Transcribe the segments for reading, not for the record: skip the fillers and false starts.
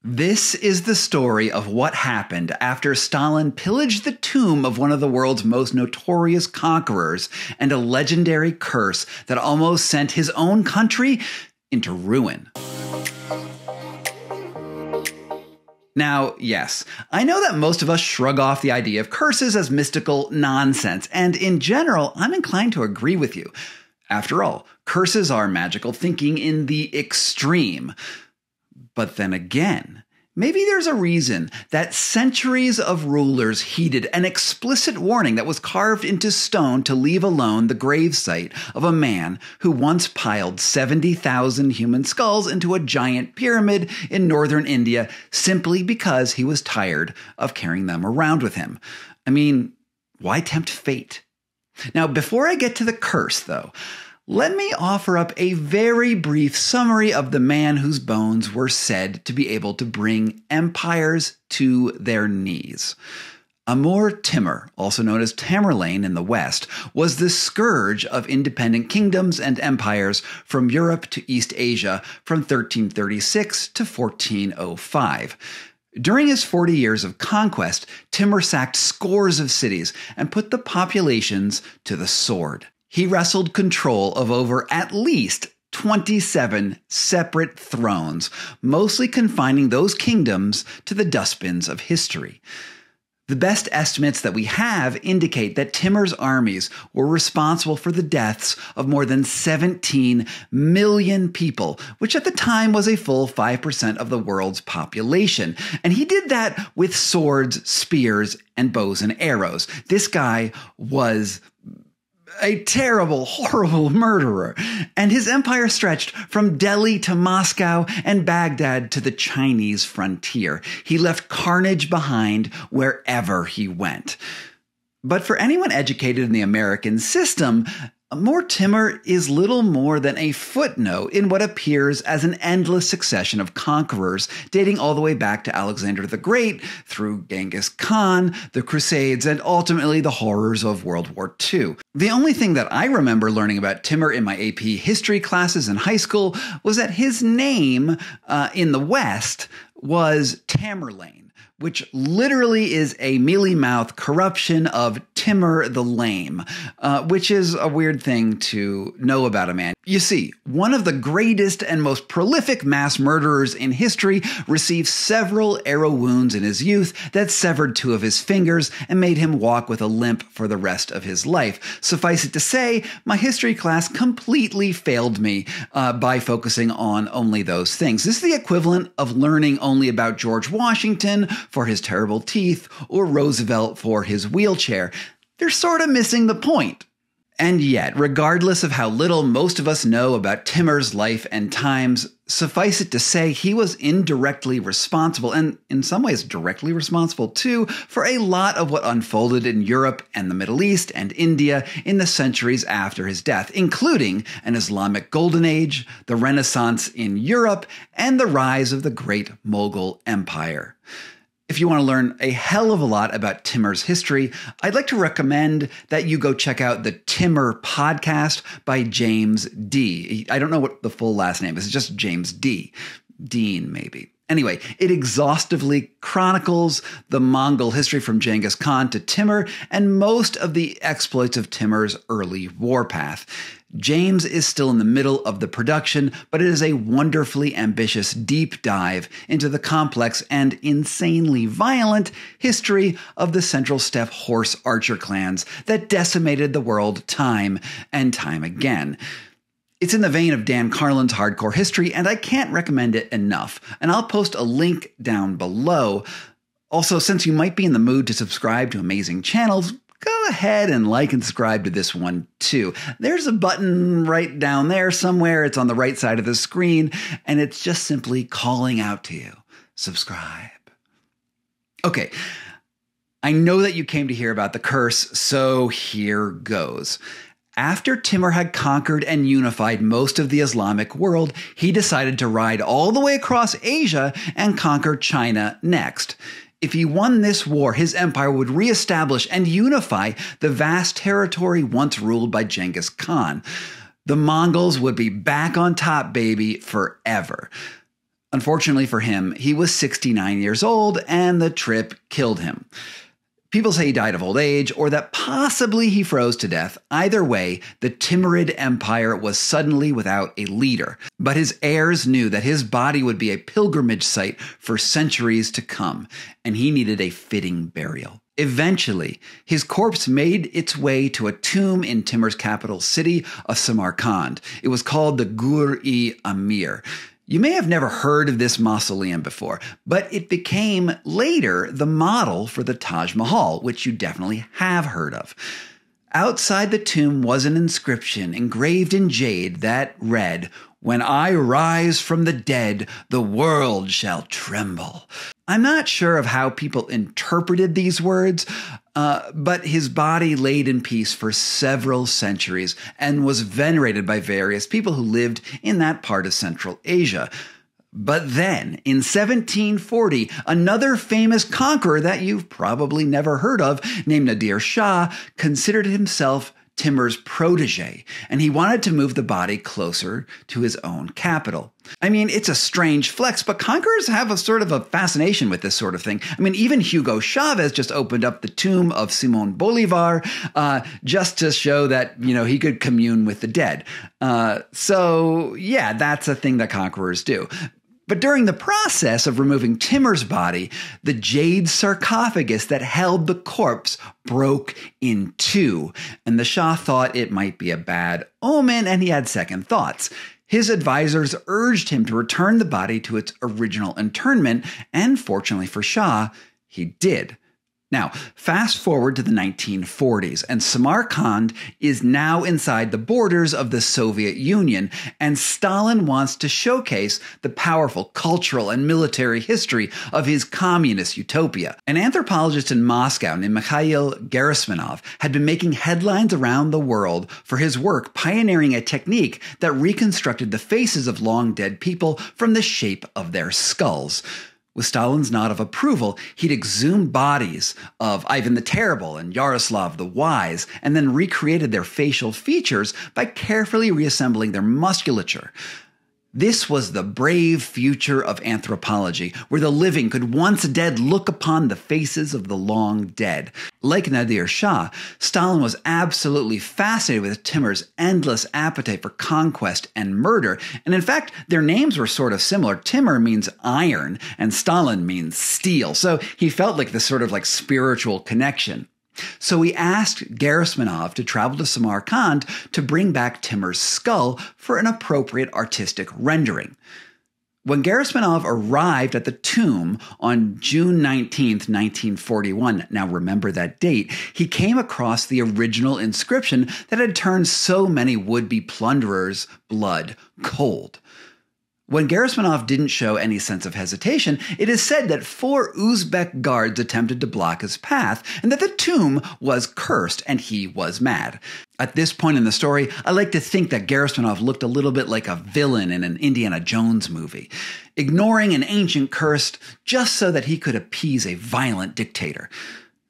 This is the story of what happened after Stalin pillaged the tomb of one of the world's most notorious conquerors and a legendary curse that almost sent his own country into ruin. Now, yes, I know that most of us shrug off the idea of curses as mystical nonsense, and in general, I'm inclined to agree with you. After all, curses are magical thinking in the extreme. But then again, maybe there's a reason that centuries of rulers heeded an explicit warning that was carved into stone to leave alone the gravesite of a man who once piled 70,000 human skulls into a giant pyramid in northern India simply because he was tired of carrying them around with him. I mean, why tempt fate? Now, before I get to the curse, though, let me offer up a very brief summary of the man whose bones were said to be able to bring empires to their knees. Amur Timur, also known as Tamerlane in the West, was the scourge of independent kingdoms and empires from Europe to East Asia from 1336 to 1405. During his 40 years of conquest, Timur sacked scores of cities and put the populations to the sword. He wrestled control of over at least 27 separate thrones, mostly confining those kingdoms to the dustbins of history. The best estimates that we have indicate that Timur's armies were responsible for the deaths of more than 17 million people, which at the time was a full 5% of the world's population. And he did that with swords, spears, and bows and arrows. This guy was a terrible, horrible murderer, and his empire stretched from Delhi to Moscow and Baghdad to the Chinese frontier. He left carnage behind wherever he went. But for anyone educated in the American system, Amur Timur is little more than a footnote in what appears as an endless succession of conquerors dating all the way back to Alexander the Great, through Genghis Khan, the Crusades, and ultimately the horrors of World War II. The only thing that I remember learning about Timur in my AP history classes in high school was that his name in the West was Tamerlane, which literally is a mealy-mouthed corruption of Timur the Lame, which is a weird thing to know about a man. You see, one of the greatest and most prolific mass murderers in history received several arrow wounds in his youth that severed 2 of his fingers and made him walk with a limp for the rest of his life. Suffice it to say, my history class completely failed me by focusing on only those things. This is the equivalent of learning only about George Washington for his terrible teeth or Roosevelt for his wheelchair. They're sort of missing the point. And yet, regardless of how little most of us know about Timur's life and times, suffice it to say he was indirectly responsible, and in some ways directly responsible too, for a lot of what unfolded in Europe and the Middle East and India in the centuries after his death, including an Islamic Golden Age, the Renaissance in Europe, and the rise of the great Mughal Empire. If you want to learn a hell of a lot about Timur's history, I'd like to recommend that you go check out the Timur Podcast by James D. I don't know what the full last name is. It's just James D. Dean, maybe. Anyway, it exhaustively chronicles the Mongol history from Genghis Khan to Timur and most of the exploits of Timur's early warpath. James is still in the middle of the production, but it is a wonderfully ambitious deep dive into the complex and insanely violent history of the Central Steppe horse archer clans that decimated the world time and time again. It's in the vein of Dan Carlin's Hardcore History, and I can't recommend it enough. And I'll post a link down below. Also, since you might be in the mood to subscribe to amazing channels, go ahead and like and subscribe to this one too. There's a button right down there somewhere. It's on the right side of the screen, and it's just simply calling out to you. Subscribe. Okay, I know that you came to hear about the curse, so here goes. After Timur had conquered and unified most of the Islamic world, he decided to ride all the way across Asia and conquer China next. If he won this war, his empire would reestablish and unify the vast territory once ruled by Genghis Khan. The Mongols would be back on top, baby, forever. Unfortunately for him, he was 69 years old and the trip killed him. People say he died of old age or that possibly he froze to death. Either way, the Timurid Empire was suddenly without a leader. But his heirs knew that his body would be a pilgrimage site for centuries to come, and he needed a fitting burial. Eventually, his corpse made its way to a tomb in Timur's capital city of Samarkand. It was called the Gur-e-Amir. You may have never heard of this mausoleum before, but it became later the model for the Taj Mahal, which you definitely have heard of. Outside the tomb was an inscription engraved in jade that read, "When I rise from the dead, the world shall tremble." I'm not sure of how people interpreted these words, but his body laid in peace for several centuries and was venerated by various people who lived in that part of Central Asia. But then, in 1740, another famous conqueror that you've probably never heard of, named Nadir Shah, considered himself Timur's protege, and he wanted to move the body closer to his own capital. I mean, it's a strange flex, but conquerors have a sort of a fascination with this sort of thing. I mean, even Hugo Chavez just opened up the tomb of Simon Bolivar just to show that, he could commune with the dead. So, yeah, that's a thing that conquerors do. But during the process of removing Timur's body, the jade sarcophagus that held the corpse broke in two, and the Shah thought it might be a bad omen, and he had second thoughts. His advisors urged him to return the body to its original internment, and fortunately for Shah, he did. Now, fast forward to the 1940s, and Samarkand is now inside the borders of the Soviet Union, and Stalin wants to showcase the powerful cultural and military history of his communist utopia. An anthropologist in Moscow named Mikhail Gerasimenov had been making headlines around the world for his work pioneering a technique that reconstructed the faces of long-dead people from the shape of their skulls. With Stalin's nod of approval, he'd exhumed bodies of Ivan the Terrible and Yaroslav the Wise, and then recreated their facial features by carefully reassembling their musculature. This was the brave future of anthropology, where the living could once dead look upon the faces of the long dead. Like Nadir Shah, Stalin was absolutely fascinated with Timur's endless appetite for conquest and murder, and in fact, their names were sort of similar. Timur means iron, and Stalin means steel, so he felt like this sort of like spiritual connection. So he asked Gerasimenov to travel to Samarkand to bring back Timur's skull for an appropriate artistic rendering. When Gerasimenov arrived at the tomb on June 19th, 1941, now remember that date, he came across the original inscription that had turned so many would-be plunderers' blood cold. When Gerasimenov didn't show any sense of hesitation, it is said that 4 Uzbek guards attempted to block his path, and that the tomb was cursed, and he was mad. At this point in the story, I like to think that Gerasimenov looked a little bit like a villain in an Indiana Jones movie, ignoring an ancient curse just so that he could appease a violent dictator.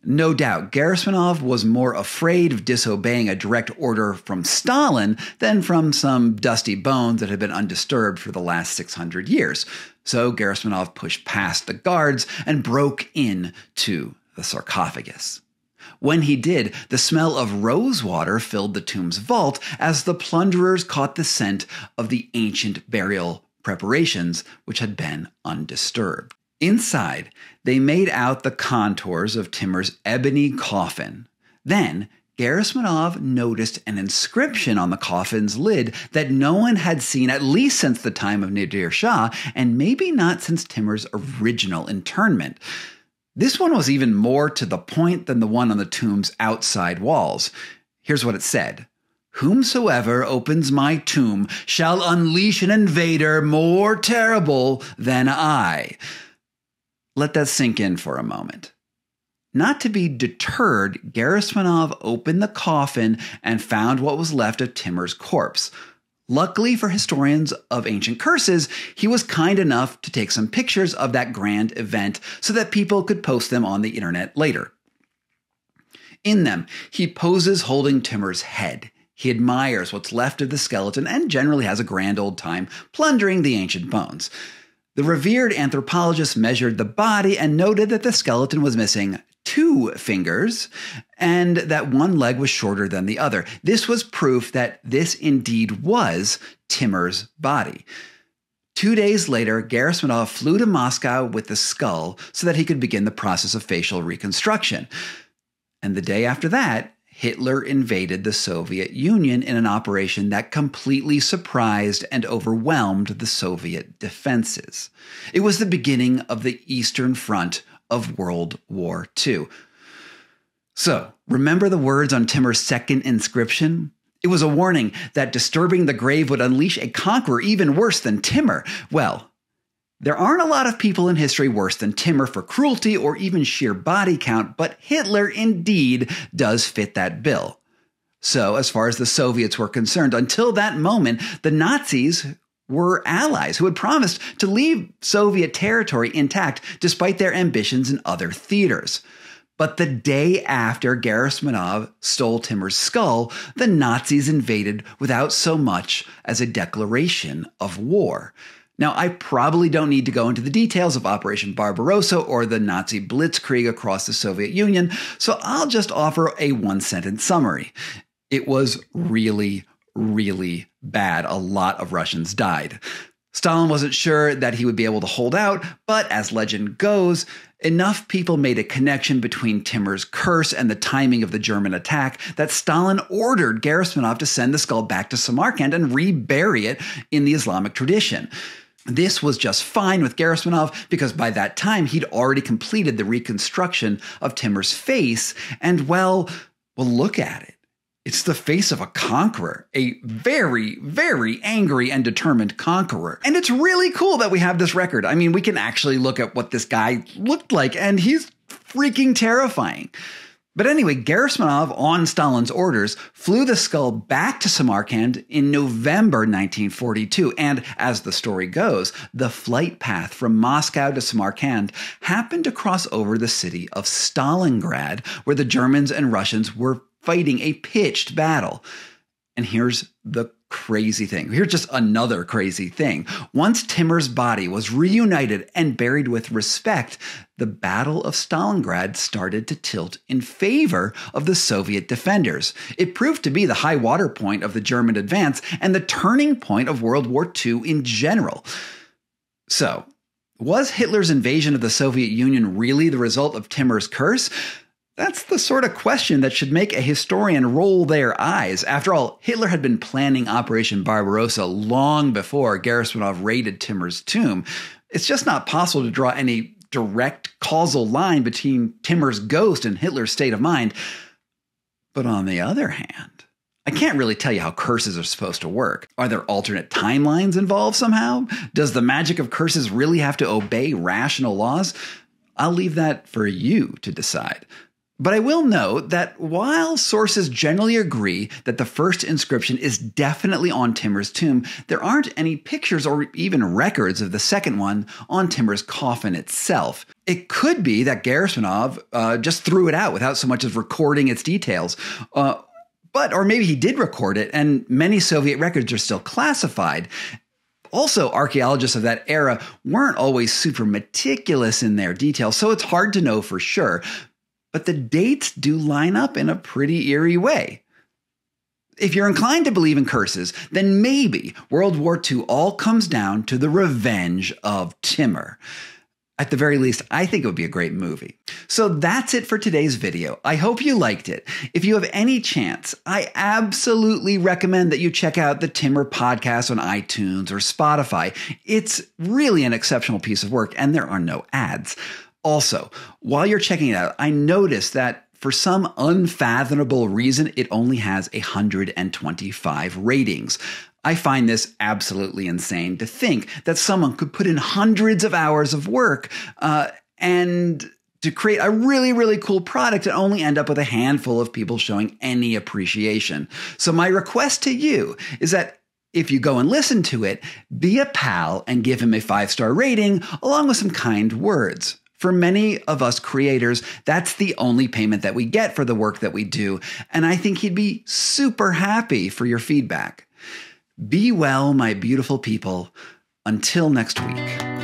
No doubt, Gerasimenov was more afraid of disobeying a direct order from Stalin than from some dusty bones that had been undisturbed for the last 600 years. So Gerasimenov pushed past the guards and broke into the sarcophagus. When he did, the smell of rosewater filled the tomb's vault as the plunderers caught the scent of the ancient burial preparations, which had been undisturbed. Inside, they made out the contours of Timur's ebony coffin. Then, Gerasimenov noticed an inscription on the coffin's lid that no one had seen at least since the time of Nadir Shah, and maybe not since Timur's original internment. This one was even more to the point than the one on the tomb's outside walls. Here's what it said. "Whomsoever opens my tomb shall unleash an invader more terrible than I." Let that sink in for a moment. Not to be deterred, Gerasimenov opened the coffin and found what was left of Timur's corpse. Luckily for historians of ancient curses, he was kind enough to take some pictures of that grand event so that people could post them on the internet later. In them, he poses holding Timur's head. He admires what's left of the skeleton and generally has a grand old time plundering the ancient bones. The revered anthropologist measured the body and noted that the skeleton was missing 2 fingers and that one leg was shorter than the other. This was proof that this indeed was Timur's body. 2 days later, Gerasimonov flew to Moscow with the skull so that he could begin the process of facial reconstruction. And the day after that, Hitler invaded the Soviet Union in an operation that completely surprised and overwhelmed the Soviet defenses. It was the beginning of the Eastern Front of World War II. So, remember the words on Timur's second inscription? It was a warning that disturbing the grave would unleash a conqueror even worse than Timur. Well, there aren't a lot of people in history worse than Timur for cruelty or even sheer body count, but Hitler indeed does fit that bill. So, as far as the Soviets were concerned, until that moment, the Nazis were allies who had promised to leave Soviet territory intact despite their ambitions in other theaters. But the day after Gerasimonov stole Timur's skull, the Nazis invaded without so much as a declaration of war. Now, I probably don't need to go into the details of Operation Barbarossa or the Nazi blitzkrieg across the Soviet Union, so I'll just offer a one-sentence summary. It was really, really bad. A lot of Russians died. Stalin wasn't sure that he would be able to hold out, but as legend goes, enough people made a connection between Timur's curse and the timing of the German attack that Stalin ordered Gerasimonov to send the skull back to Samarkand and rebury it in the Islamic tradition. This was just fine with Gerasimonov because by that time he'd already completed the reconstruction of Timur's face, and well, look at it. It's the face of a conqueror, a very, very angry and determined conqueror. And it's really cool that we have this record. I mean, we can actually look at what this guy looked like, and he's freaking terrifying. But anyway, Gerasimonov, on Stalin's orders, flew the skull back to Samarkand in November 1942. And as the story goes, the flight path from Moscow to Samarkand happened to cross over the city of Stalingrad, where the Germans and Russians were fighting a pitched battle. And here's the crazy thing. Here's just another crazy thing. Once Timur's body was reunited and buried with respect, the Battle of Stalingrad started to tilt in favor of the Soviet defenders. It proved to be the high water point of the German advance and the turning point of World War II in general. So, was Hitler's invasion of the Soviet Union really the result of Timur's curse? That's the sort of question that should make a historian roll their eyes. After all, Hitler had been planning Operation Barbarossa long before Gerasimonov raided Timur's tomb. It's just not possible to draw any direct causal line between Timur's ghost and Hitler's state of mind. But on the other hand, I can't really tell you how curses are supposed to work. Are there alternate timelines involved somehow? Does the magic of curses really have to obey rational laws? I'll leave that for you to decide. But I will note that while sources generally agree that the first inscription is definitely on Timur's tomb, there aren't any pictures or even records of the second one on Timur's coffin itself. It could be that Gerasimonov just threw it out without so much as recording its details. Or maybe he did record it, and many Soviet records are still classified. Also, archaeologists of that era weren't always super meticulous in their details, so it's hard to know for sure. But the dates do line up in a pretty eerie way. If you're inclined to believe in curses, then maybe World War II all comes down to the revenge of Timur. At the very least, I think it would be a great movie. So that's it for today's video. I hope you liked it. If you have any chance, I absolutely recommend that you check out the Timur podcast on iTunes or Spotify. It's really an exceptional piece of work, and there are no ads. Also, while you're checking it out, I noticed that for some unfathomable reason, it only has 125 ratings. I find this absolutely insane to think that someone could put in hundreds of hours of work and to create a really, really cool product and only end up with a handful of people showing any appreciation. So my request to you is that if you go and listen to it, be a pal and give him a 5-star rating along with some kind words. For many of us creators, that's the only payment that we get for the work that we do, and I think he'd be super happy for your feedback. Be well, my beautiful people. Until next week.